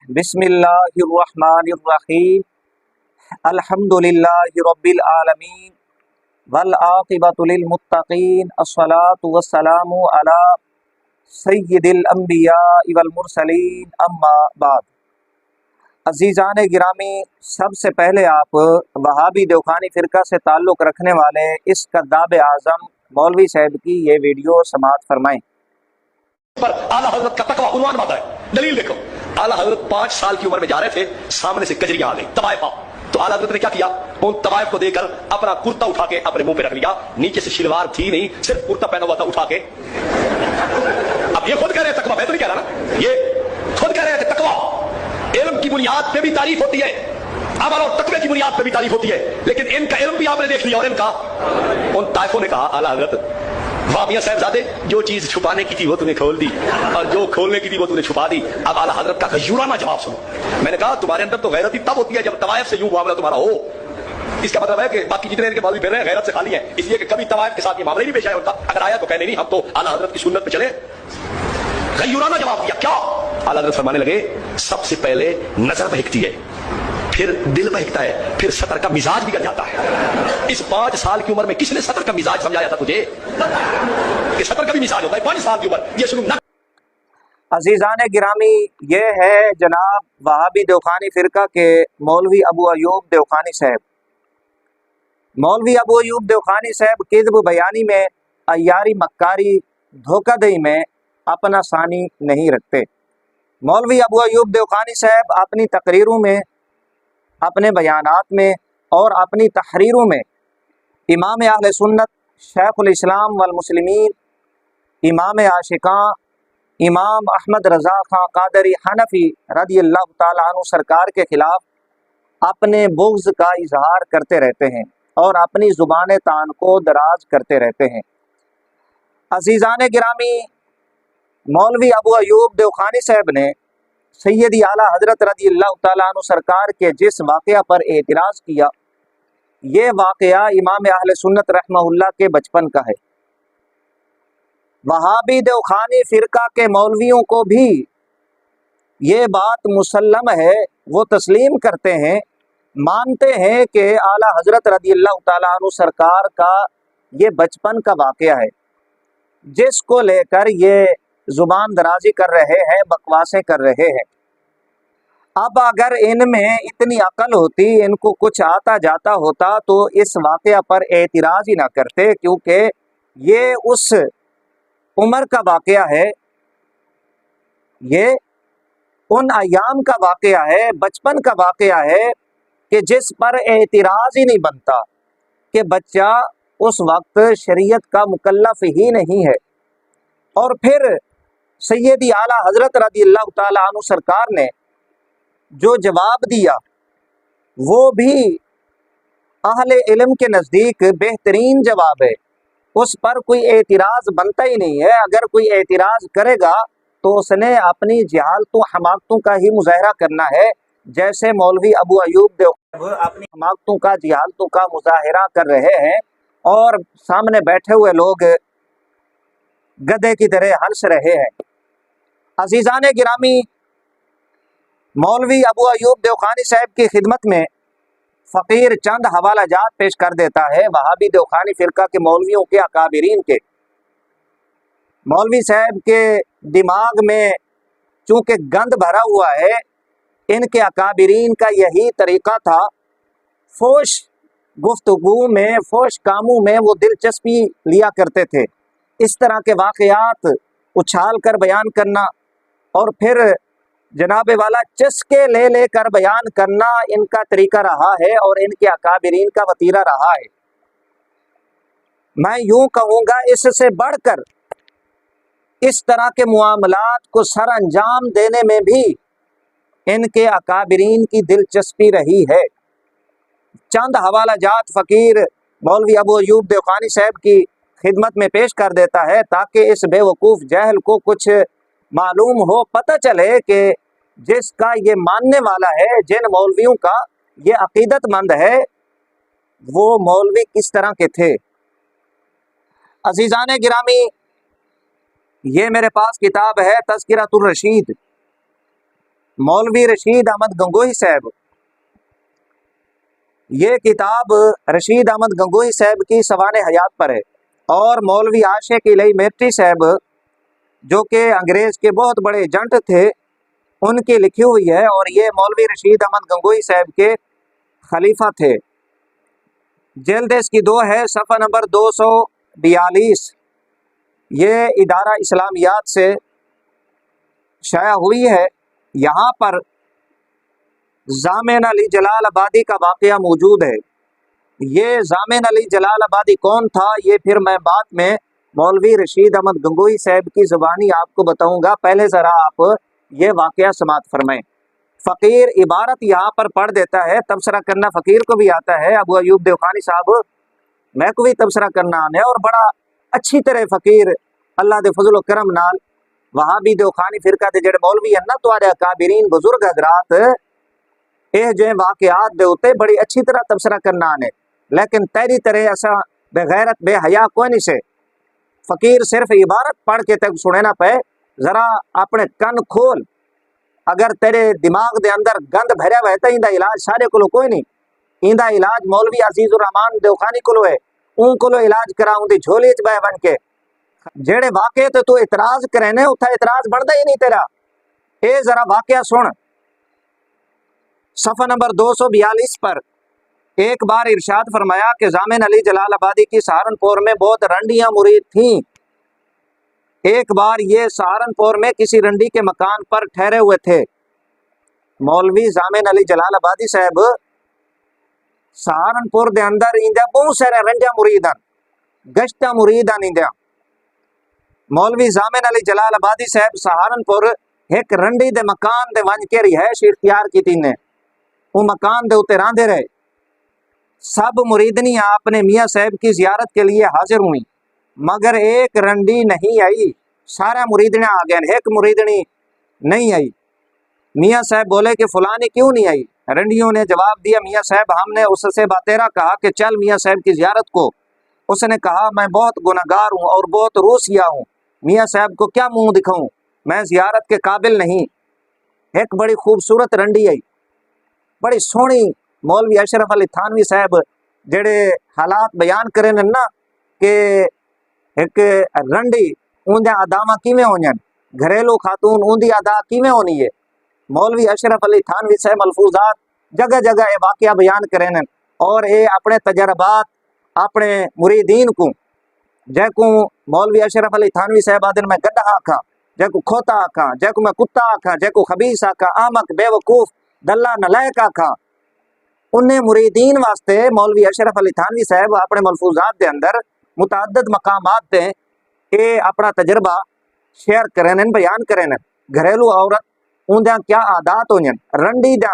बिस्मिल्लाहिर्रहमानिर्रहीम अल्हम्दुलिल्लाहि रब्बिल आलमीन वल आक़िबतु लिल मुत्तक़ीन अस्सलातु वस्सलामु अला सय्यिदिल अंबिया वल मुरसलीन अम्मा बाद। अज़ीज़ान गिरामी, सबसे पहले आप वहाबी देवखानी फ़िरका से ताल्लुक़ रखने वाले इस कद्दाब आज़म मौलवी साहब की ये वीडियो समाअत फरमाएँ। पर आला हजरत का तकवा उन्वान बात है। दलील देखो, आला हजरत 5 साल की उम्र में जा रहे थे, सामने से कजरियां आ गई तवायफा। तो आला हजरत ने क्या किया, उन तवायफ को देकर अपना कुर्ता उठा के अपने मुंह पे रख लिया। नीचे से शिलवार थी नहीं, सिर्फ कुर्ता पहना हुआ था उठा के। अब ये खुद कह रहे तकवा, मैं तो नहीं कह रहा ना, ये खुद कह रहे थे तकवा इल्म की बुनियाद पे भी तारीफ होती है, अमल और तकवे की बुनियाद पे भी तारीफ होती है। लेकिन इनका इल्म भी आपने देख लिया। और इनका उन ताइफों ने कहा, आला हजरत वाह मियां साहबजादे, जो चीज छुपाने की थी वो तूने खोल दी और जो खोलने की थी वो तूने छुपा दी। अब आला हजरत का गयूराना जवाब सुनो। मैंने कहा तुम्हारे अंदर तो गैरत ही तब होती है जब तवायफ से यूं मामला तुम्हारा हो। इसका मतलब है कि बाकी जितने इनके बाजू फिर रहे हैं गैरत से खाली हैं, इसलिए कि कभी तवायफ के साथ ये मामला ही नहीं पेश आया उनका। अगर आया तो कहने नहीं, हम तो आला हजरत की सुन्नत पे चले। गयूराना जवाब दिया। क्या? आला हजरत फरमाने लगे, सबसे पहले नजर बहकती है, फिर दिल बहकता है, फिर सतर का मिजाज बिगड़ जाता है। इस 5 साल की उम्र में किसने सतर का मिजाज समझाया था तुझे कि सतर का भी मिजाज होता है 5 साल की उम्र? ये सुनो ना। अजीज़ान गिरामी, ये है जनाब वहाबी देवखानी फ़िरका के मौलवी अबू अयूब देवखानी साहब। मौलवी अबू अयूब देवखानी साहब किज़्ब बयानी में, अय्यारी मक्कारी धोखाधड़ी में अपना सानी नहीं रखते। मौलवी अबू अयूब देवखानी साहब अपनी तकरीरों में, अपने बयानात में और अपनी तहरीरों में इमाम अहले सुन्नत शेखुल इस्लाम वल मुस्लिमीन, इमाम आशिकां, इमाम अहमद रज़ा खां कादरी हनफी रज़ियल्लाहु ताला अन्हु सरकार के ख़िलाफ़ अपने बुग़्ज़ का इजहार करते रहते हैं और अपनी ज़ुबान तान को दराज करते रहते हैं। अज़ीज़ान गिरामी, मौलवी अबू अयूब देवखानी साहब ने सैयदी आला हज़रत रज़ियल्लाहु ताला अन्हु सरकार के जिस वाक़या पर एतराज़ किया, ये वाक़या इमाम अहले सुन्नत रहमहुल्लाह के बचपन का है। वहाबी देवखानी फ़िरका के मौलवियों को भी ये बात मुसल्लम है, वो तस्लीम करते हैं, मानते हैं कि आला हज़रत रज़ियल्लाहु ताला अन्हु सरकार का ये बचपन का वाक़या है, जिसको लेकर ये ज़ुबान दराजी कर रहे हैं, बकवासें कर रहे हैं। अब अगर इनमें इतनी अकल होती, इनको कुछ आता जाता होता, तो इस वाक़या पर एतराज़ ही ना करते, क्योंकि ये उस उम्र का वाक़या है, ये उन अयाम का वाक़या है, बचपन का वाक़या है कि जिस पर एतराज़ ही नहीं बनता कि बच्चा उस वक्त शरीयत का मुकल्लफ ही नहीं है। और फिर सैयदी आला हज़रत रज़ियल्लाहु ताला अन्हु सरकार ने जो जवाब दिया, वो भी अहले इल्म के नज़दीक बेहतरीन जवाब है, उस पर कोई एतराज़ बनता ही नहीं है। अगर कोई एतराज़ करेगा तो उसने अपनी जहालतों हमाकतों का ही मुज़ाहरा करना है, जैसे मौलवी अबू अयूब देवखानी अपनी हमाकतों का, जहालतों का मुज़ाहरा कर रहे हैं और सामने बैठे हुए लोग गधे की तरह हंस रहे हैं। अज़ीज़ान गिरामी, मौलवी अबू अयूब देवखानी साहब की खिदमत में फ़कीर चंद हवाला जात पेश कर देता है वहाबी देवखानी फ़िरका के मौलवियों के अकाबिरीन के। मौलवी साहब के दिमाग में चूँकि गंद भरा हुआ है, इनके अकाबिरीन का यही तरीक़ा था, फोश गुफ्तगू में, फोश कामों में वो दिलचस्पी लिया करते थे। इस तरह के वाक़यात उछाल कर बयान करना और फिर जनाबे वाला चस्के ले लेकर बयान करना इनका तरीका रहा है और इनके अकाबिरीन का वतीरा रहा है। मैं यूं कहूँगा, इससे बढ़कर इस तरह के मुआमलात को सर अंजाम देने में भी इनके अकाबिरीन की दिलचस्पी रही है। चंद हवाला जात फ़कीर मौलवी अबू अयूब देवखानी साहब की खिदमत में पेश कर देता है ताकि इस बेवकूफ़ जहल को कुछ मालूम हो, पता चले कि जिसका ये मानने वाला है, जिन मौलवियों का ये अकीदतमंद है, वो मौलवी किस तरह के थे। अज़ीज़ान गिरामी, ये मेरे पास किताब है तज़किरतुर रशीद। मौलवी रशीद अहमद गंगोही साहब, ये किताब रशीद अहमद गंगोही साहब की सवाने हयात पर है, और मौलवी आशिक इलाही मेफ्ती साहब जो कि अंग्रेज़ के बहुत बड़े एजेंट थे उनकी लिखी हुई है, और ये मौलवी रशीद अहमद गंगोही साहब के खलीफा थे। जल्द इसकी 2 है, सफ़ा नंबर 242। ये इदारा इस्लामियात से शाया हुई है। यहाँ पर जामिन अली जलाल आबादी का वाक़या मौजूद है। ये जामिन अली जलाल आबादी कौन था, ये फिर मैं बाद में मौलवी रशीद अहमद गंगोही साहब की ज़ुबानी आपको बताऊंगा। पहले ज़रा आप ये वाक़या समात फरमाएं। फ़कीर इबारत यहाँ पर पढ़ देता है, तबसरा करना फ़कीर को भी आता है। अबू अयूब देवखानी साहब मैं को भी तबसरा करना आने, और बड़ा अच्छी तरह फ़कीर अल्लाह दे फजल करम नाल वहाबी देवखानी फिरका दे जेड़े मौलवी हैं ना, तुहाडे काबिरीन बुजुर्ग हजरात ये जो वाक़यात दे उत्ते बड़ी अच्छी तरह तबसरा करना आने, लेकिन तेरी तरह ऐसा बेगैरत बेहया कोई नहीं से। फ़कीर सिर्फ इबारत पढ़ के तक सुने ना पे, ज़रा अपने कन खोल। अगर तेरे दिमाग दे अंदर गंद भरया हुआ है तो इंदा इलाज सारे को कोई नहीं। इंदा इलाज मौलवी अजीजुर रहमान देवखानी को है, उन को इलाज करा उनकी झोली च बह बन के। जेड़े वाक़े तो तू इतराज करे ने उथा इतराज बढ़ता ही नहीं तेरा। ये जरा वाक़या सुन, सफ़ा नंबर 242 पर एक बार इरशाद फरमाया कि जामिन अली जलाल आबादी की सहारनपुर में बहुत रंडियां मुरीद थीं। एक बार ये सहारनपुर में किसी रंडी के मकान पर ठहरे हुए थे। मौलवी जामिन अली जलाल आबादी साहब सहारनपुर दे अंदर इंदा बहुत सारे रंडिया मुरीदन गश्ता मुरीदन इंदा। मौलवी जामिन अली जलाल आबादी साहब सहारनपुर एक रंडी दे मकान दे वंज के रिहायश इख्तियार की ने, वो मकान दे उते रांधे रहे। सब मुरीदनियां अपने मियाँ साहब की जियारत के लिए हाजिर हुई, मगर एक रंडी नहीं आई। सारा मुरीदनियां आ गए, एक मुरीदनी नहीं आई। मियाँ साहब बोले कि फलानी क्यों नहीं आई। रंडियों ने जवाब दिया, मियाँ साहब हमने उससे बातेरा कहा कि चल मियाँ साहब की जियारत को। उसने कहा मैं बहुत गुनहगार हूँ और बहुत रोसिया हूँ, मियाँ साहब को क्या मुंह दिखाऊं, मैं जियारत के काबिल नहीं। एक बड़ी खूबसूरत रंडी आई, बड़ी सोहनी। मौलवी अशरफ अली थानवी साहब जेड़े हालात बयान करें ना कि एक रंडी उनका अदावा किमें होने, घरेलू खातून उनकी अदा किमें होनी है। मौलवी अशरफ अली थानवी साहब मलफूजात जगह जगह ये वाक़या बयान करें, और ये अपने तजर्बात अपने मुरीदीन को जैको मौलवी अशरफ अली थानवी साहब आदन मैं गड्ढा आखा, जैको खोता आखा, जैको मैं कुत्ता आखा, जैको खबीस आखा, आमक बेवकूफ दल्ला नलायक आखा। उन्हें मुरीदीन वास्ते मौलवी अशरफ अली थानवी साहब अपने मलफूजात के अंदर मुतअद्दिद मकामात ते ये अपना तजर्बा शेयर करें, बयान करें। घरेलू औरत उनका क्या आदात होने, रंडी दा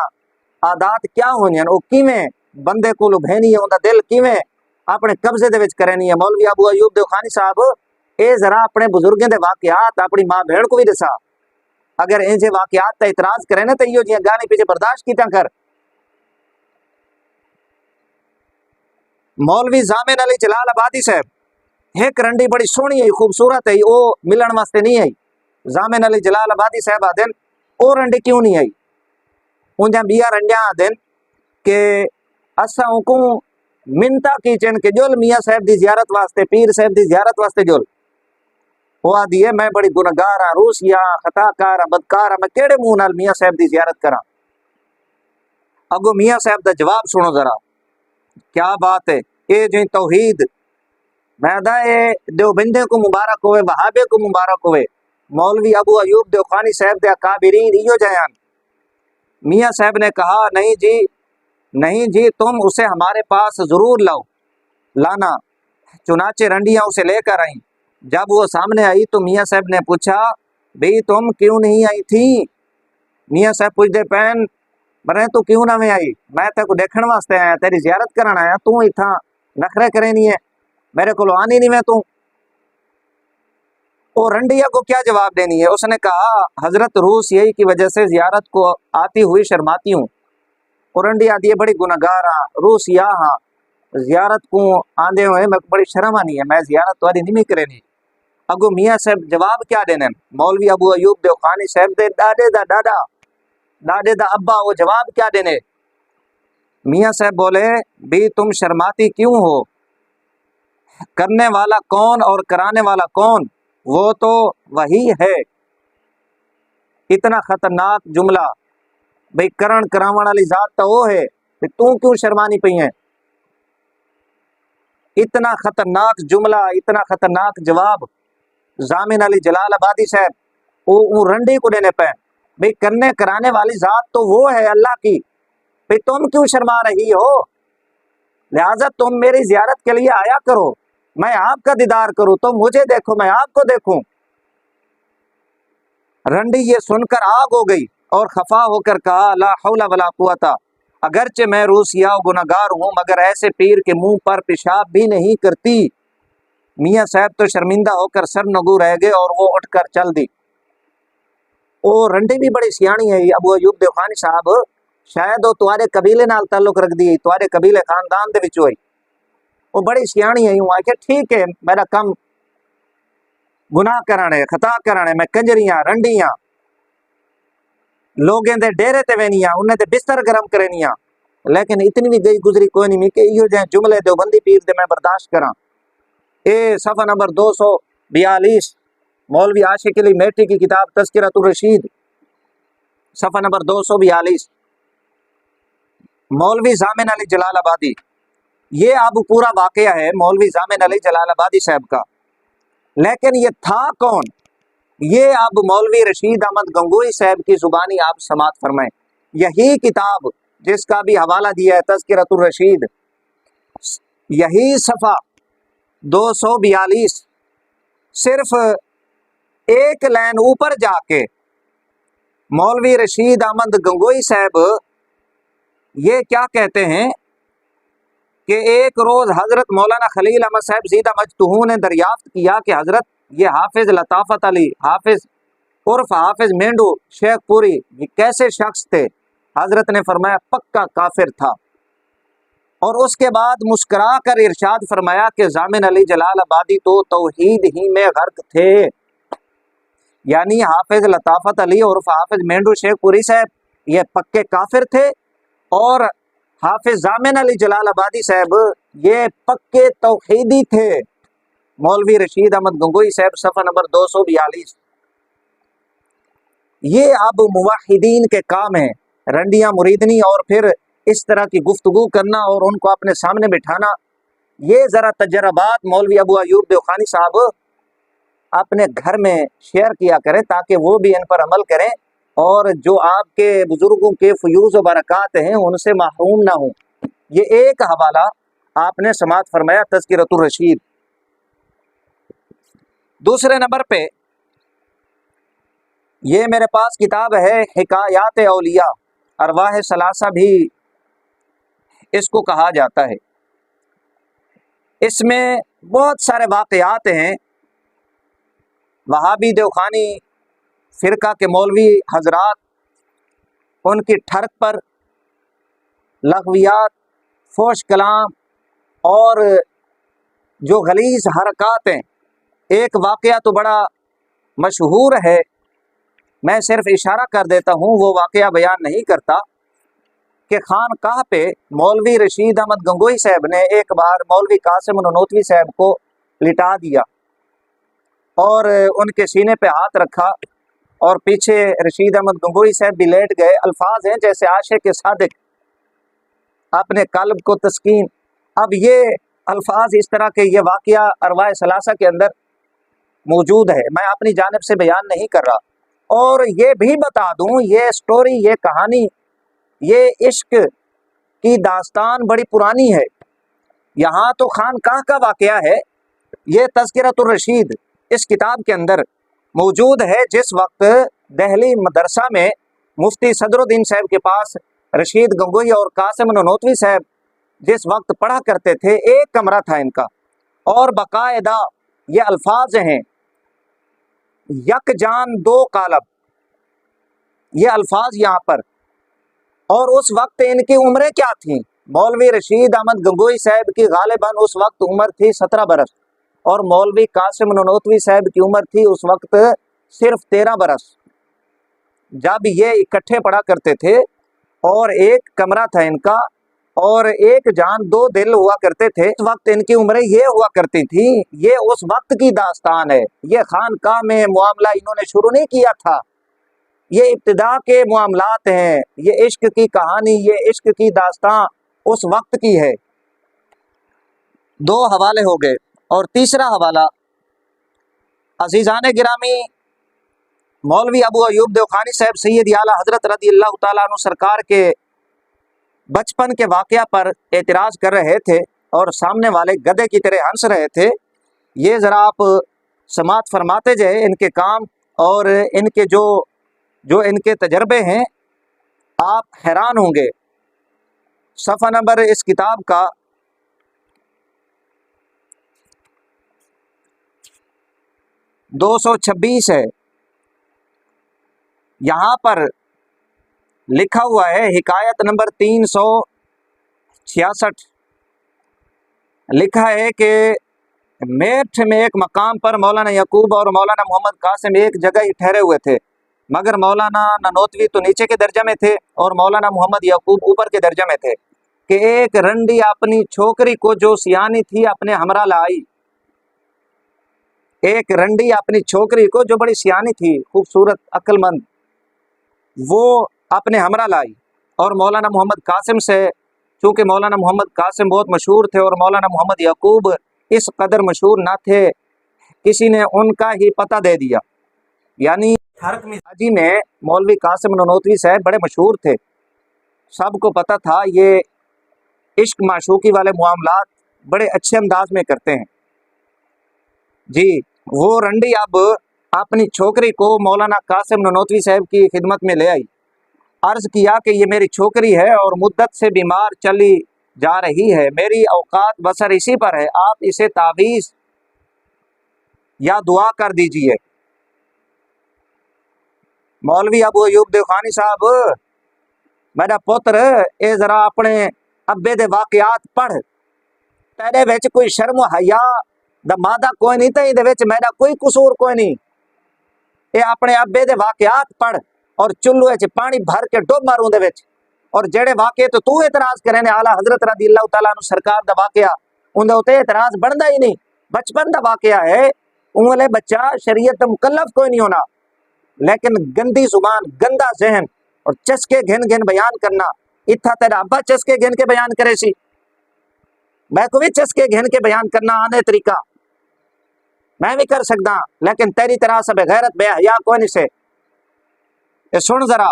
आदात क्या होने, वो किवें बंदे को लुभेनी है, उनका दिल किवें अपने कब्जे दे विच करनी है। मौलवी अबू अयूब देवखानी साहब ये जरा अपने बुजुर्गों के वाक़यात अपनी माँ भेड़ को भी दसा। अगर इंजे वाक़यात का इतराज करें ना तो इहो जियां गाली पीछे बर्दाश्त किया कर। मौलवी जामिन अली जलाल आबादी साहब एक रंडी बड़ी सोहनी है, खूबसूरत है, वो मिलन वास्ते नहीं आई। जामिन अली जलाल आबादी साहब आदन वो रंडी क्यों नहीं आई। उनजा बिया रंडिया आदन के असा को मिन्नता की चन के जोल मियाँ साहब की जियारत वास्ते, पीर साहब की जियारत वास्ते जोल। वो आदि है मैं बड़ी गुनहगार हाँ, रूसिया खताकार हाँ, बदकार हाँ, मैं केड़े मुंह नाल मियाँ साहब की जियारत करा। अगो मियाँ साहब का जवाब सुनो जरा, क्या बात है। ये जो तौहीद मैदा ये देवबंदे को मुबारक होवे, वहाबे को मुबारक होवे। मौलवी अबू अयूब देवखानी साहब दे काबिरीन इहो जयान। मियाँ साहब ने कहा नहीं जी, नहीं जी, तुम उसे हमारे पास जरूर लाओ, लाना। चुनाचे रंडियां उसे लेकर आई। जब वो सामने आई तो मियाँ साहब ने पूछा भाई तुम क्यों नहीं आई थी। मियाँ साहब पूछते पैन मरे तू क्यों ना में आई, मैं तेको देखने वास्ते आया, तेरी जियारत करना आया, तू इतना नखरे करे नहीं है, मेरे को आनी नहीं मैं तू। और रंडिया को क्या जवाब देनी है। उसने कहा हजरत रूस यही की वजह से जियारत को आती हुई शर्माती हूँ। और रंडिया दिए बड़ी गुनहगार हाँ, रूस या हाँ, जियारत को आंदे हुए मैं बड़ी शर्म आनी है, मैं जियारत वाली नहीं करेनी। अगो मियाँ साहब जवाब क्या देने। मौलवी अबू अयूब देवखानी साहब दे दादे दा दादा दादे दा अब्बा वो जवाब क्या देने। मियाँ साहब बोले भी तुम शर्माती क्यों हो, करने वाला कौन और कराने वाला कौन, वो तो वही है। इतना खतरनाक जुमला, भाई करण करावण वाली जात तो वो है, भी तू क्यों शर्मानी पई है। इतना खतरनाक जुमला, इतना खतरनाक जवाब जामिन अली जलालाबादी साहब वो रंडी को देने पे, भाई करने कराने वाली जात तो वो है अल्लाह की, भाई तुम क्यों शर्मा रही हो। लिहाजा तुम मेरी जियारत के लिए आया करो, मैं आपका दीदार करूं, तो मुझे देखो मैं आपको देखूं। रंडी ये सुनकर आग हो गई और खफा होकर कहा ला हौला वला कुव्वता, अगरचे मैं रूसिया गुनाहगार हूं मगर ऐसे पीर के मुंह पर पेशाब भी नहीं करती। मियाँ साहब तो शर्मिंदा होकर सर नगू रह गए और वो उठकर चल दी। ओ रंडी भी बड़ी सियाणी है अबू अयूब देवखानी साहब, शायद वो तुम्हारे कबीले नाल ताल्लुक रख दी, तुम्हारे कबीले खानदान दे विच होई, वो बड़ी सियाणी है। यूं आखे ठीक है मेरा कम गुनाह कराने खता कराने, मैं कंजरियां रंडियां लोगों के डेरे ते वेनियां, उन्हें ते बिस्तर गरम करनियां, लेकिन इतनी भी गई गुजरी कोई नहीं मिके इहो जे जुमले देवबंदी पीर दे मैं बर्दाश्त करा। ए सफ़ा नंबर 242 मौलवी आशिक अली मेटी की किताब तज़किरतुर रशीद, सफ़ा नंबर 242, मौलवी जामिन अली जलालाबादी। ये अब पूरा वाकया है मौलवी जामिन अली जलालाबादी साहब का, लेकिन ये था कौन, ये अब मौलवी रशीद अहमद गंगोई साहब की जुबानी आप समात फरमाएं। यही किताब जिसका भी हवाला दिया है तज़किरतुर रशीद, यही सफ़ा 242 सिर्फ एक लाइन ऊपर जाके मौलवी रशीद अहमद गंगोई साहब ये क्या कहते हैं कि एक रोज हजरत मौलाना खलील अहमद साहब ज़ीदा मजतूहू ने दरियाफ्त किया कि हजरत ये हाफिज लताफत अली हाफिज उर्फ हाफिज मेंढू शेखपुरी ये कैसे शख्स थे। हजरत ने फरमाया पक्का काफिर था, और उसके बाद मुस्करा कर इरशाद फरमाया कि जामिन अली जलालाबादी तो तौहीद ही में गर्क थे। यानी हाफिज लताफत अली उर्फ हाफिज मेंढू शेखपुरी साहब ये पक्के काफिर थे, और हाफिज जामिन अली जलालाबादी साहब ये पक्के तौहीदी थे। मौलवी रशीद अहमद गंगोई साहब सफ़ा नंबर 242। ये अब मुवाहिदीन के काम है रंडियां मुरीदनी और फिर इस तरह की गुफ्तगू करना और उनको अपने सामने बिठाना। ये ज़रा तजर्बात मौलवी अबू अयूब देवखानी साहब अपने घर में शेयर किया करें ताकि वो भी इन पर अमल करें और जो आपके बुजुर्गों के फयूज़ व बरक़ात हैं उनसे महरूम ना हो। ये एक हवाला आपने समात फरमाया तज़किरतुर रशीद। दूसरे नंबर पे ये मेरे पास किताब है हिकायात औलिया, अरवाह सलासा भी इसको कहा जाता है। इसमें बहुत सारे वाक़यात हैं वहाबी देवखानी फ़िरका के मौलवी हजरात उनकी ठरक पर लग़वियात फोश कलाम और जो गलीज़ हरकात हैं। एक वाक़या तो बड़ा मशहूर है, मैं सिर्फ इशारा कर देता हूँ, वो वाक़या बयान नहीं करता कि खानकाह पे मौलवी रशीद अहमद गंगोई साहब ने एक बार मौलवी कासिम ननोतवी साहब को लिटा दिया और उनके सीने पे हाथ रखा और पीछे रशीद अहमद गंगोई साहब भी लेट गए। अल्फाज हैं जैसे आशिक के सादिक अपने कल्ब को तस्कीन। अब ये अल्फाज इस तरह के ये वाक़या अरवाह सलासा के अंदर मौजूद है, मैं अपनी जानिब से बयान नहीं कर रहा। और ये भी बता दूं ये स्टोरी, ये कहानी, ये इश्क की दास्तान बड़ी पुरानी है। यहाँ तो खानकाह का वाक़या है, ये तज़किरतुर रशीद इस किताब के अंदर मौजूद है। जिस वक्त दहली मदरसा में मुफ्ती सदरुद्दीन साहब के पास रशीद गंगोई और कासिम ननोतवी साहब जिस वक्त पढ़ा करते थे, एक कमरा था इनका और बाकायदा ये अल्फाज हैं यक जान दो कालब, ये अल्फाज यहाँ पर। और उस वक्त इनकी उम्रें क्या थीं? मौलवी रशीद अहमद गंगोई साहब की गालिबन उस वक्त उम्र थी 17 बरस और मौलवी कासिम ननोतवी साहब की उम्र थी उस वक्त सिर्फ 13 बरस। जब ये इकट्ठे पढ़ा करते थे और एक कमरा था इनका और एक जान दो दिल हुआ करते थे, उस वक्त इनकी उम्रें ये हुआ करती थी। ये उस वक्त की दास्तान है, ये खानकाह में मामला इन्होंने शुरू नहीं किया था, ये इब्तिदा के मामलात हैं, ये इश्क की कहानी, ये इश्क की दास्तान उस वक्त की है। दो हवाले हो गए। और तीसरा हवाला, अजीजान गिरामी, मौलवी अबू अयूब देवखानी साहब सैयद आला हजरत रज़ी अल्लाह तआला अन्हु सरकार के बचपन के वाक़या पर एतराज़ कर रहे थे और सामने वाले गधे की तरह हंस रहे थे। ये ज़रा आप समात फरमाते जाए इनके काम और इनके जो इनके तजर्बे हैं, आप हैरान होंगे। सफ़ा नंबर इस किताब का 226 है। यहाँ पर लिखा हुआ है, हिकायत नंबर 366 लिखा है कि मेठ में एक मकाम पर मौलाना यकूब और मौलाना मोहम्मद कासिम एक जगह ही ठहरे हुए थे, मगर मौलाना ननोतवी तो नीचे के दर्जा में थे और मौलाना मोहम्मद यकूब ऊपर के दर्जा में थे कि एक रंडी अपनी छोकरी को जो सियानी थी अपने हमरा लाई। एक रंडी अपनी छोकरी को जो बड़ी सियानी थी, खूबसूरत, अक्लमंद, वो अपने हमरा लाई। और मौलाना मोहम्मद कासिम से, चूँकि मौलाना मोहम्मद कासिम बहुत मशहूर थे और मौलाना मोहम्मद यकूब इस कदर मशहूर ना थे, किसी ने उनका ही पता दे दिया। यानी फर्क मिजाजी में मौलवी कासिम ननोतवी साहब बड़े मशहूर थे, सबको पता था ये इश्क माशूकी वाले मामलात बड़े अच्छे अंदाज में करते हैं जी। वो रंडी अब अपनी छोकरी को मौलाना कासिम ननोतवी साहब की खिदमत में ले आई, अर्ज़ किया कि ये मेरी छोकरी है और मुद्दत से बीमार चली जा रही है, मेरी औकात बसर इसी पर है, आप इसे तावीज़ या दुआ कर दीजिए। मौलवी अबू अयूब देवखानी साहब, मेरा पुत्र ये जरा अपने अब्बे दे वाकयात पढ़, तेरे विच कोई शर्म हया दा मादा कोई नहीं, ते इहदे विच मेरा कोई कसूर कोई नहीं। ये अपने अब्बे दे वाकयात पढ़ और चुल्लू च पानी भर के डुब मारूं दे विच, और जेड़े वाकये तो तू एतराज करे ने आला हजरत रज़ी अल्लाह तआला अन्हु सरकार दा वाकया, उहदे उत्ते एतराज बनदा ही नहीं। बचपन दा वाकया है, उंगले बच्चा शरीयत दा मुकल्लफ कोई नहीं होना, लेकिन गंदी जुबान, गंदा जहन और चस्के घिन घिन बयान करना। इत्था तेरा अब्बा चस्के घिन के बयान करे सी, मैं को भी चस्के घिन के बयान करना आने तरीका मैं भी कर सकदा, लेकिन तेरी तरह सब गैरत बेहया कोई नहीं से। ये सुन जरा,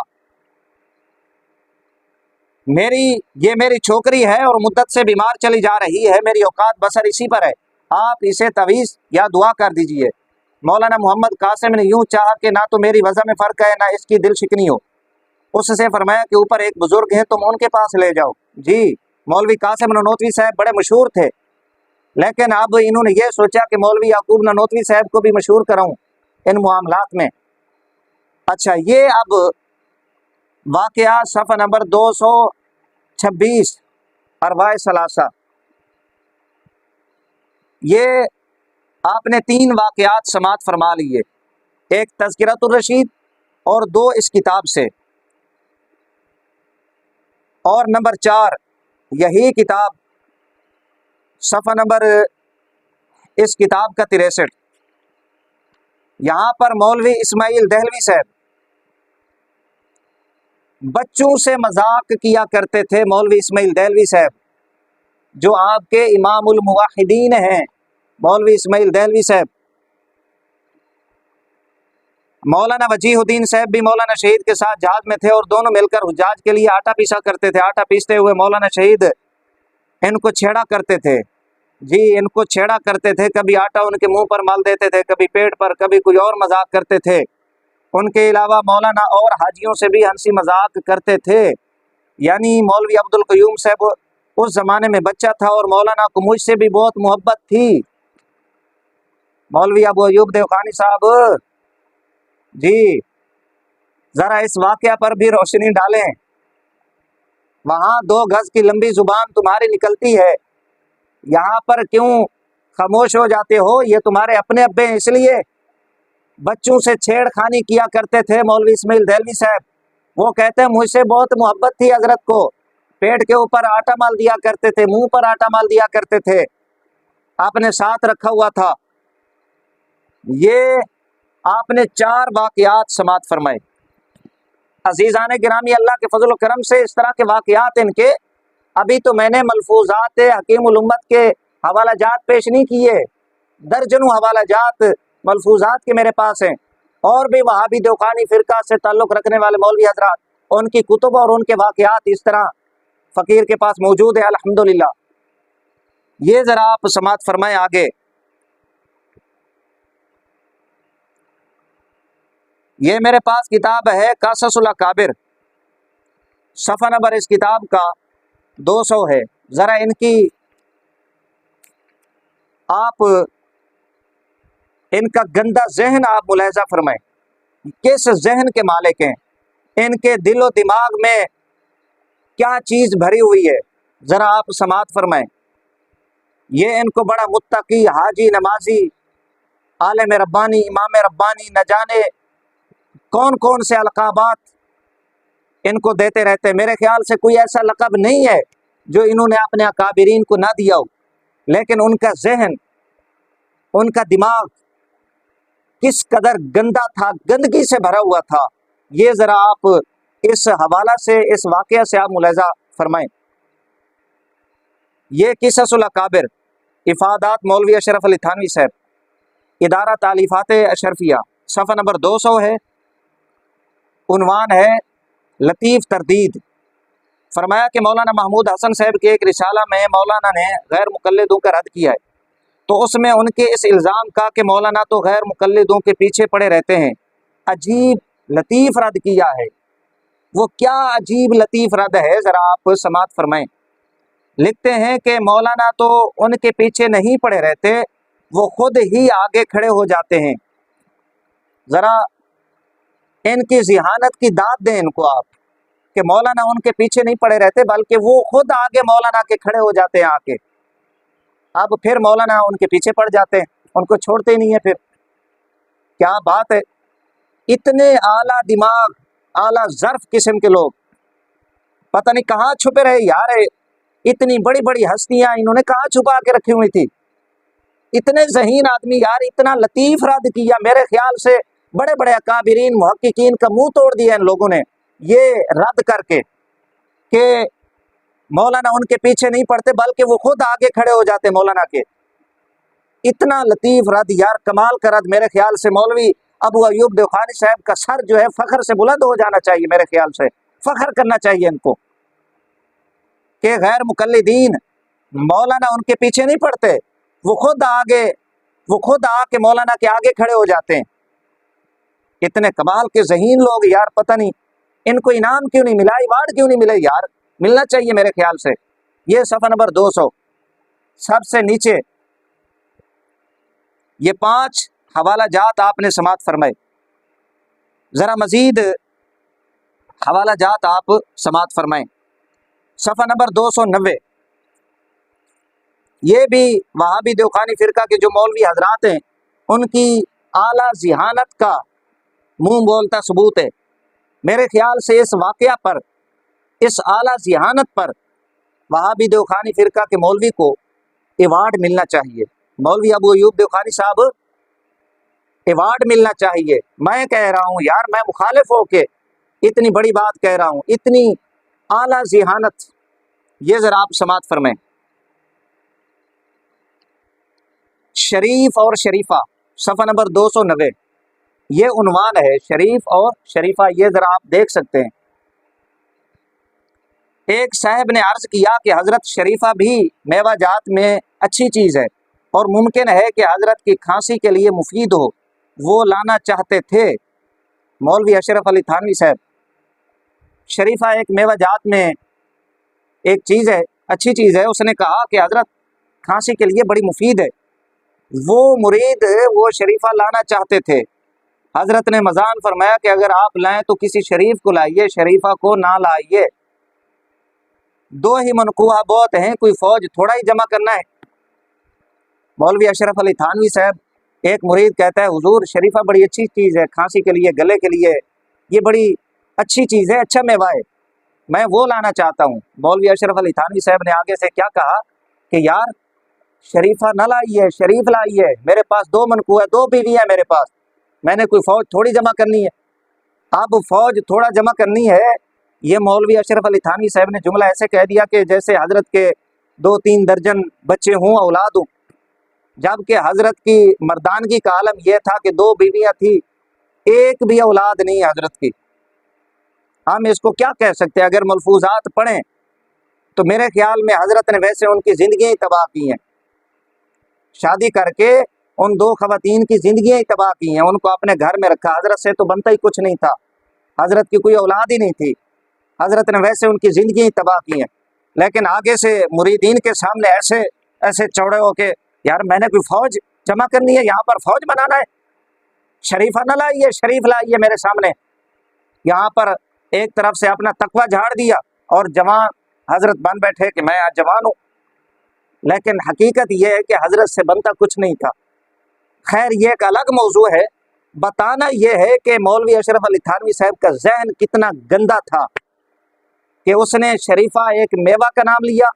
ये मेरी छोकरी है और मुद्दत से बीमार चली जा रही है, मेरी औकात बसर इसी पर है, आप इसे तवीज़ या दुआ कर दीजिए। मौलाना मोहम्मद कासिम ने यूं चाहा कि ना तो मेरी वजह में फ़र्क है ना इसकी दिल शिकनी हो। उससे फरमाया कि ऊपर एक बुजुर्ग हैं, तुम उनके पास ले जाओ। जी, मौलवी कासिम ननोतवी साहब बड़े मशहूर थे, लेकिन अब इन्होंने ये सोचा कि मौलवी याकूब ननोतवी साहब को भी मशहूर कराऊं इन मामलात में। अच्छा, ये अब वाकया सफ़ा नंबर 226 अरवाए सलासा, ये आपने 3 वाकयात समात फरमा लिए, एक तज़किरतुर रशीद और 2 इस किताब से, और नंबर 4 यही किताब सफ़ा नंबर इस किताब का 63। यहाँ पर मौलवी इस्माइल दहलवी साहब बच्चों से मजाक किया करते थे। मौलवी इस्माइल दहलवी साहब जो आपके इमामुल मुवाहिदीन हैं, मौलवी इस्माइल दहलवी साहब। मौलाना वजीहुद्दीन साहब भी मौलाना शहीद के साथ जहाज में थे और दोनों मिलकर हुज्जाज के लिए आटा पीसा करते थे। आटा पीसते हुए मौलाना शहीद इनको छेड़ा करते थे जी, इनको छेड़ा करते थे, कभी आटा उनके मुंह पर मल देते थे, कभी पेट पर, कभी कोई और मजाक करते थे। उनके अलावा मौलाना और हाजियों से भी हंसी मजाक करते थे। यानी मौलवी अब्दुल क़य्यूम साहब उस ज़माने में बच्चा था और मौलाना को मुझसे भी बहुत मोहब्बत थी। मौलवी अबू अयूब देवखानी साहब जी, ज़रा इस वाक़या पर भी रोशनी डालें। वहाँ 2 गज़ की लंबी ज़ुबान तुम्हारी निकलती है, यहाँ पर क्यों खामोश हो जाते हो? ये तुम्हारे अपने अब्बे हैं इसलिए। बच्चों से छेड़खानी किया करते थे मौलवी इस्माइल देलवी साहब। वो कहते हैं मुझसे बहुत मोहब्बत थी हजरत को, पेट के ऊपर आटा माल दिया करते थे, मुंह पर आटा माल दिया करते थे, आपने साथ रखा हुआ था। ये आपने 4 वाकयात समात फरमाए। अजीज़ान गिरामी, अल्लाह के फजल करम से इस तरह के वाकयात इनके अभी तो मैंने मलफूजात हकीमुल उम्मत के हवाला जात पेश नहीं किए, दर्जनों हवाला जात मलफूजात के मेरे पास हैं। और भी वहाबी देवखानी फ़िरका से ताल्लुक़ रखने वाले मौलवी हजरात, उनकी कुतुब और उनके वाकयात इस तरह फ़कीर के पास मौजूद है अल्हम्दुलिल्लाह। ये ज़रा आप समात फरमाएं आगे। ये मेरे पास किताब है काससुल अकाबिर, सफ़ा नंबर इस किताब का 200 है। ज़रा इनकी आप इनका गंदा जहन आप मुलाहिज़ा फरमाएं, किस जहन के मालिक हैं, इनके दिलो दिमाग में क्या चीज़ भरी हुई है, ज़रा आप समात फरमाएं। ये इनको बड़ा मुत्तकी, हाजी, नमाजी, आलिम रब्बानी, इमाम रब्बानी, न जाने कौन कौन से अलकाबात इनको देते रहते हैं। मेरे ख्याल से कोई ऐसा लक़ब नहीं है जो इन्होंने अपने अकाबिरीन को ना दिया हो, लेकिन उनका जहन, उनका दिमाग किस कदर गंदा था, गंदगी से भरा हुआ था, ये ज़रा आप इस हवाला से, इस वाक़या से आप मुलाहिज़ा फरमाएं। ये क़िससुल अकाबिर, इफ़ादात मौलवी अशरफ अली थानवी साहब, इदारा तालीफ़ात अशरफिया, सफ़ा नंबर 200 है। उन्वान है लतीफ़ तरदीद। फरमाया कि मौलाना महमूद हसन साहब के एक रिसाला में मौलाना ने गैर मुक़ल्लिदों का रद्द किया है, तो उसमें उनके इस इल्ज़ाम का कि मौलाना तो गैर मुक़ल्लिदों के पीछे पड़े रहते हैं, अजीब लतीफ़ रद्द किया है। वो क्या अजीब लतीफ़ रद्द है, ज़रा आप समात फरमाएं। लिखते हैं कि मौलाना तो उनके पीछे नहीं पड़े रहते, वो खुद ही आगे खड़े हो जाते हैं। ज़रा इनकी ज़िहानत की दाद दें इनको आप, कि मौलाना उनके पीछे नहीं पड़े रहते बल्कि वो खुद आगे मौलाना के खड़े हो जाते हैं आके। अब फिर मौलाना उनके पीछे पड़ जाते हैं, उनको छोड़ते ही नहीं है। फिर क्या बात है, इतने आला दिमाग, आला ज़र्फ किस्म के लोग पता नहीं कहाँ छुपे रहे यार। इतनी बड़ी बड़ी हस्तियां इन्होंने कहाँ छुपा के रखी हुई थी, इतने ज़हीन आदमी यार, इतना लतीफ़ रद्द किया। मेरे ख्याल से बड़े बड़े अकाबिरीन मुहक्किकीन का मुंह तोड़ दिया इन लोगों ने ये रद्द करके कि मौलाना उनके पीछे नहीं पड़ते बल्कि वो खुद आगे खड़े हो जाते मौलाना के। इतना लतीफ़ रद्द यार, कमाल का रद्द। मेरे ख्याल से मौलवी अबू अयूब देवखानी साहब का सर जो है फ़ख्र से बुलंद हो जाना चाहिए, मेरे ख्याल से फ़ख्र करना चाहिए इनको कि गैर मुक़ल्लिदीन मौलाना उनके पीछे नहीं पड़ते, वो खुद आके मौलाना के आगे खड़े हो जाते हैं। इतने कमाल के ज़हीन लोग यार, पता नहीं इनको इनाम क्यों नहीं मिला, अवार्ड क्यों नहीं मिले यार, मिलना चाहिए मेरे ख्याल से। ये सफ़ा नंबर 200 सबसे नीचे ये 5 हवाला जात आपने समात फरमाए। ज़रा मज़ीद हवाला जात आप समात फरमाएं। सफ़ा नंबर 290, ये भी वहाबी देवखानी फ़िरका के जो मौलवी हजरात हैं उनकी आला ज़िहानत का मुँह बोलता सबूत है। मेरे ख्याल से इस वाक़या पर, इस आला ज़िहानत पर वहाबी देवखानी फ़िरका के मौलवी को अवार्ड मिलना चाहिए। मौलवी अबू अयूब देवखानी साहब अवार्ड मिलना चाहिए। मैं कह रहा हूँ यार, मैं मुखालिफ होके इतनी बड़ी बात कह रहा हूँ, इतनी आला ज़िहानत। ये ज़रा आप समात फरमाएं। शरीफ और शरीफा, सफ़ा नंबर 290, ये उन्वान है शरीफ और शरीफा, ये ज़रा आप देख सकते हैं। एक साहब ने अर्ज़ किया कि हज़रत शरीफा भी मेवा जात में अच्छी चीज़ है और मुमकिन है कि हज़रत की खांसी के लिए मुफीद हो, वो लाना चाहते थे। मौलवी अशरफ अली थानवी साहब, शरीफा एक मेवा जात में एक चीज़ है, अच्छी चीज़ है। उसने कहा कि हज़रत खांसी के लिए बड़ी मुफीद है। वो मुरीद वो शरीफा लाना चाहते थे। हज़रत ने मज़ान फरमाया कि अगर आप लाएं तो किसी शरीफ को लाइए, शरीफा को ना लाइए। 2 ही मनकूहा बहुत हैं, कोई फ़ौज थोड़ा ही जमा करना है। मौलवी अशरफ अली थानवी साहब ایک مرید کہتا ہے حضور شریفہ بڑی اچھی چیز ہے، کھانسی کے لیے، گلے کے لیے یہ بڑی اچھی چیز ہے، اچھا میوہ ہے، میں وہ لانا چاہتا ہوں۔ مولوی اشرف علی تھانوی صاحب نے آگے سے کیا کہا کہ یار شریفہ نہ لائیے، شریف لائیے، میرے پاس 2 منقوع ہے، 2 بیوی ہے میرے پاس، میں نے کوئی فوج تھوڑی جمع کرنی ہے۔ اب فوج تھوڑا جمع کرنی ہے، یہ مولوی اشرف علی تھانوی صاحب نے جملہ ایسے کہہ دیا کہ جیسے حضرت کے 2-3 درجن بچے ہوں، اولاد ہوں، جبکہ حضرت کی مردانگی کا عالم یہ تھا کہ 2 بیویاں تھیں، ایک بھی اولاد نہیں حضرت کی۔ ہم اس کو کیا کہہ سکتے ہیں؟ اگر ملفوظات پڑھیں تو میرے خیال میں حضرت نے ویسے ان کی زندگیاں ہی تباہ کی ہیں، شادی کر کے ان 2 خواتین کی زندگیاں ہی تباہ کی ہیں، ان کو اپنے گھر میں رکھا، حضرت سے تو بنتا ہی کچھ نہیں تھا، حضرت کی کوئی اولاد ہی نہیں تھی، حضرت نے ویسے ان کی زندگیاں ہی تباہ کی ہیں۔ لیکن آگے سے مریدین کے سامنے ایسے چوڑے ہو کے یار میں نے کوئی فوج جمع کرنی ہے، یہاں پر فوج بنانا ہے، شریفہ نہ لائیے، شریف لائیے میرے سامنے۔ یہاں پر ایک طرف سے اپنا تقوی جھاڑ دیا اور جوان حضرت بن بیٹھے کہ میں آج جوان ہوں، لیکن حقیقت یہ ہے کہ حضرت سے بنتا کچھ نہیں تھا۔ خیر یہ ایک الگ موضوع ہے، بتانا یہ ہے کہ مولوی اشرف علی تھانوی صاحب کا ذہن کتنا گندا تھا کہ اس نے شریفہ ایک میوہ کا نام لیا،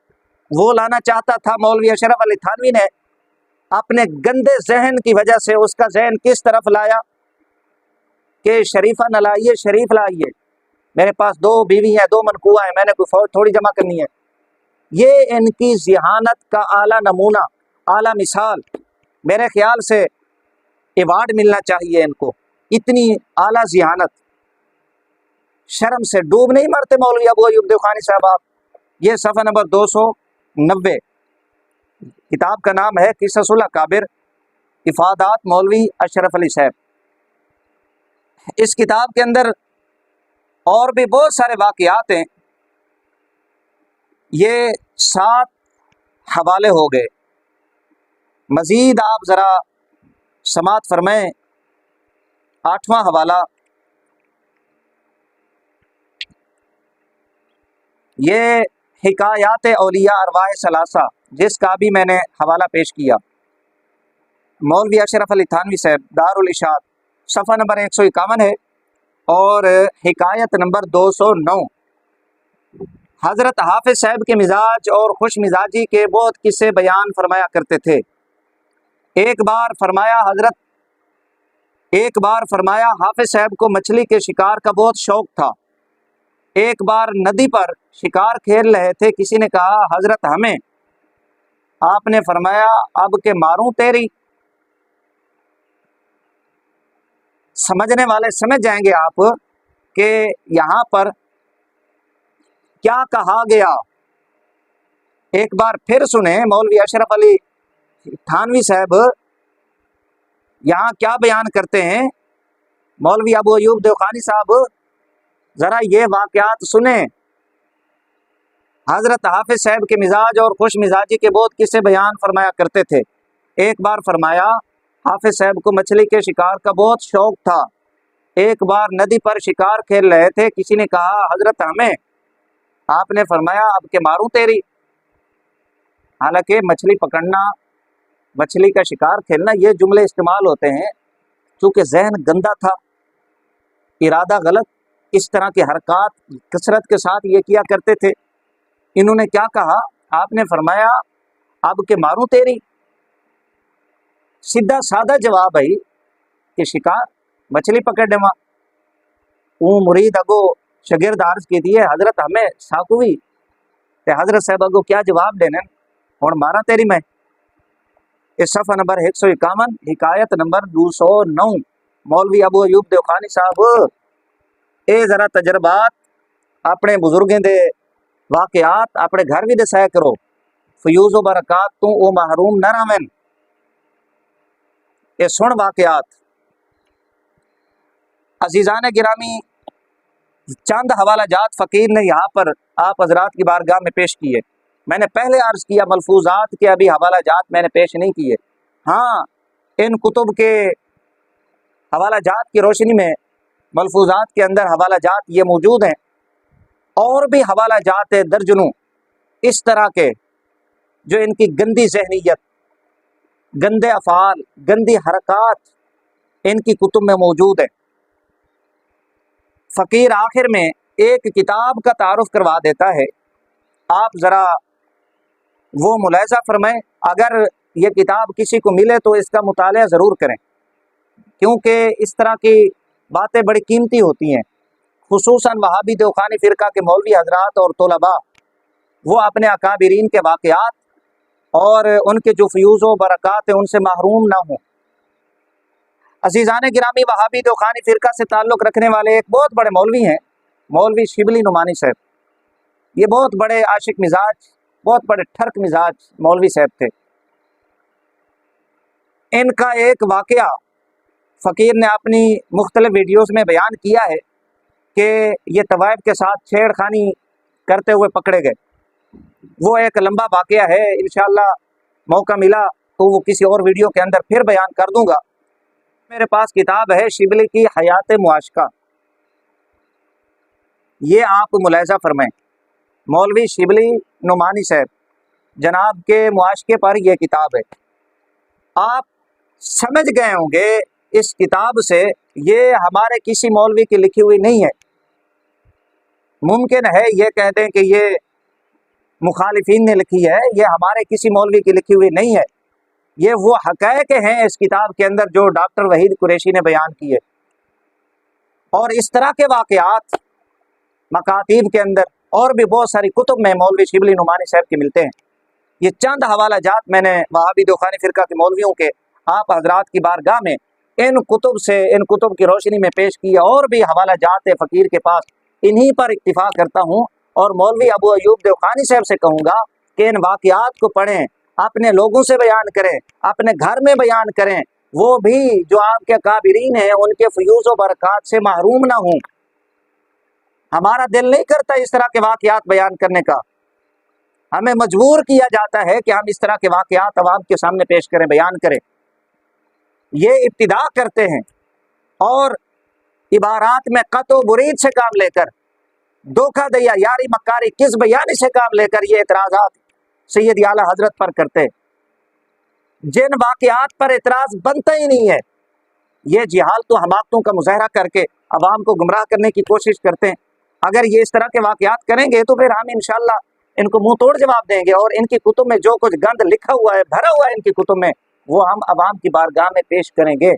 وہ لانا چاہتا تھا۔ مولوی اشرف علی تھانوی نے اپنے گندے ذہن کی وجہ سے اس کا ذہن کس طرف لایا کہ شریفہ نہ لائیے، شریف لائیے، میرے پاس 2 بیوی ہیں، 2 منقوع ہیں، میں نے کوئی فوج تھوڑی جمع کرنی ہے۔ یہ ان کی ذہانت کا اعلیٰ نمونہ، اعلیٰ مثال، میرے خیال سے ایوارڈ ملنا چاہیے ان کو، اتنی اعلیٰ ذہانت۔ شرم سے ڈوب نہیں مرتے مولوی ابو ایوب دیوخانی صاحب آپ؟ یہ صفحہ نمبر 290، کتاب کا نام ہے قصص الاکابر، افادات مولوی اشرف علی صاحب۔ اس کتاب کے اندر اور بھی بہت سارے واقعات ہیں، یہ 7 حوالے ہو گئے، مزید آپ ذرا سماعت فرمائیں۔ 8واں حوالہ یہ حکایات اولیاء ارواح ثلاثہ، جس کا بھی میں نے حوالہ پیش کیا، مولوی اشرف علی تھانوی صاحب، دارالاشاد، صفحہ نمبر 151 ہے اور حکایت نمبر 209۔ حضرت حافظ صاحب کے مزاج اور خوش مزاجی کے بہت قصے بیان فرمایا کرتے تھے۔ ایک بار فرمایا حافظ صاحب کو مچھلی کے شکار کا بہت شوق تھا۔ ایک بار ندی پر شکار کھیل رہے تھے، کسی نے کہا حضرت ہمیں، آپ نے فرمایا اب کہ ماروں تیری۔ سمجھنے والے سمجھ جائیں گے آپ کہ یہاں پر کیا کہا گیا۔ ایک بار پھر سنیں مولوی اشرف علی تھانوی صاحب یہاں کیا بیان کرتے ہیں۔ مولوی ابو ایوب دیوخانی صاحب ذرا یہ واقعات سنیں۔ حضرت حافظ صاحب کے مزاج اور خوش مزاجی کے بہت قصے بیان فرمایا کرتے تھے۔ ایک بار فرمایا حافظ صاحب کو مچھلی کے شکار کا بہت شوق تھا۔ ایک بار ندی پر شکار کھیل رہے تھے، کسی نے کہا حضرت ہمیں، آپ نے فرمایا اب کہ ماروں تیری۔ حالانکہ مچھلی پکڑنا، مچھلی کا شکار کھیلنا، یہ جملے استعمال ہوتے ہیں چونکہ ذہن گندا تھا، ارادہ غلط، اس طرح کی حرکات کثرت کے ساتھ یہ کیا کرتے تھے۔ انہوں نے کیا کہا؟ آپ نے فرمایا اب کہ ماروں تیری۔ سیدھا سادہ جواب ہے کہ شکار، مچھلی پکڑنے ماں وہ مرید اگو شگرد عرض کی دیئے حضرت ہمیں ساکوی تے حضرت صاحب اگو کیا جواب دینے اور مارا تیری میں۔ اس صفحہ نمبر 151، حکایت نمبر 209۔ مولوی ابو ایوب دیوخانی صاحب اے ذرا تجربات اپنے بزرگیں دے واقعات اپنے گھر بھی دسایا کرو، فیوز و برکات تو او محروم نہ رہن۔ اے سن واقعات۔ عزیزان گرامی، چند حوالہ جات فقیر نے یہاں پر آپ حضرات کی بارگاہ میں پیش کیے۔ میں نے پہلے عرض کیا ملفوظات کے ابھی حوالہ جات میں نے پیش نہیں کیے۔ ہاں، ان کتب کے حوالہ جات کی روشنی میں ملفوظات کے اندر حوالہ جات یہ موجود ہیں، اور بھی حوالہ جات درجنوں اس طرح کے جو ان کی گندی ذہنیت گندے افعال، گندی حرکات ان کی کتب میں موجود ہے۔ فقیر آخر میں ایک کتاب کا تعارف کروا دیتا ہے، آپ ذرا وہ ملاحظہ فرمائیں، اگر یہ کتاب کسی کو ملے تو اس کا مطالعہ ضرور کریں، کیونکہ اس طرح کی باتیں بڑی قیمتی ہوتی ہیں۔ خصوصاً وہابی دیوخانی فرقہ کے مولوی حضرات اور طلباء وہ اپنے اکابرین کے واقعات اور ان کے جو فیوز و برکات ہیں ان سے محروم نہ ہوں۔ عزیزان گرامی، وہابی دیوخانی فرقہ سے تعلق رکھنے والے ایک بہت بڑے مولوی ہیں، مولوی شبلی نعمانی صاحب۔ یہ بہت بڑے عاشق مزاج، بہت بڑے ٹھرک مزاج مولوی صاحب تھے۔ ان کا ایک واقعہ فقیر نے اپنی مختلف ویڈیوز میں بیان کیا ہے کہ یہ طوائف کے ساتھ چھیڑ خانی کرتے ہوئے پکڑے گئے۔ وہ ایک لمبا واقعہ ہے، انشاءاللہ موقع ملا تو وہ کسی اور ویڈیو کے اندر پھر بیان کر دوں گا۔ میرے پاس کتاب ہے شبلی کی حیات معاشقہ، یہ آپ ملاحظہ فرمائیں۔ مولوی شبلی نعمانی صاحب جناب کے معاشقے پر یہ کتاب ہے۔ آپ سمجھ گئے ہوں گے اس کتاب سے یہ ہمارے کسی مولوی کی لکھی ہوئی نہیں ہے۔ ممکن ہے یہ کہہ دیں کہ یہ مخالفین نے لکھی ہے، یہ ہمارے کسی مولوی کی لکھی ہوئی نہیں ہے۔ یہ وہ حقائق ہیں اس کتاب کے اندر جو ڈاکٹر وحید قریشی نے بیان کیے، اور اس طرح کے واقعات مکاتیب کے اندر اور بھی بہت ساری کتب میں مولوی شبلی نعمانی صاحب کے ملتے ہیں۔ یہ چند حوالہ جات میں نے وہابی دیوخانی فرقہ کے مولویوں کے آپ حضرات کی بارگاہ میں ان کتب سے، ان کتب کی روشنی میں پیش کیا، اور بھی حوالہ جات فقیر کے پاس، انہی پر اکتفا کرتا ہوں، اور مولوی ابو ایوب دیوخانی صاحب سے کہوں گا کہ ان واقعات کو پڑھیں، اپنے لوگوں سے بیان کریں، اپنے گھر میں بیان کریں، وہ بھی جو آپ کے اکابرین ہیں ان کے فیوز و برکات سے محروم نہ ہوں۔ ہمارا دل نہیں کرتا اس طرح کے واقعات بیان کرنے کا، ہمیں مجبور کیا جاتا ہے کہ ہم اس طرح کے واقعات عوام کے سامنے پیش کریں، بیان کریں۔ یہ ابتدا کرتے ہیں اور عبارات میں قط و برید سے کام لے کر، دھوکہ دیا، یاری مکاری، کس بیانی سے کام لے کر یہ اعتراضات سید اعلیٰ حضرت پر کرتے، جن واقعات پر اعتراض بنتا ہی نہیں ہے۔ یہ جہالت و حماقتوں کا مظاہرہ کر کے عوام کو گمراہ کرنے کی کوشش کرتے ہیں۔ اگر یہ اس طرح کے واقعات کریں گے تو پھر ہم انشاءاللہ ان کو منہ توڑ جواب دیں گے، اور ان کی کتب میں جو کچھ گند لکھا ہوا ہے، بھرا ہوا ہے ان کی کتب میں، وہ ہم عوام کی بارگاہ میں پیش کریں گے۔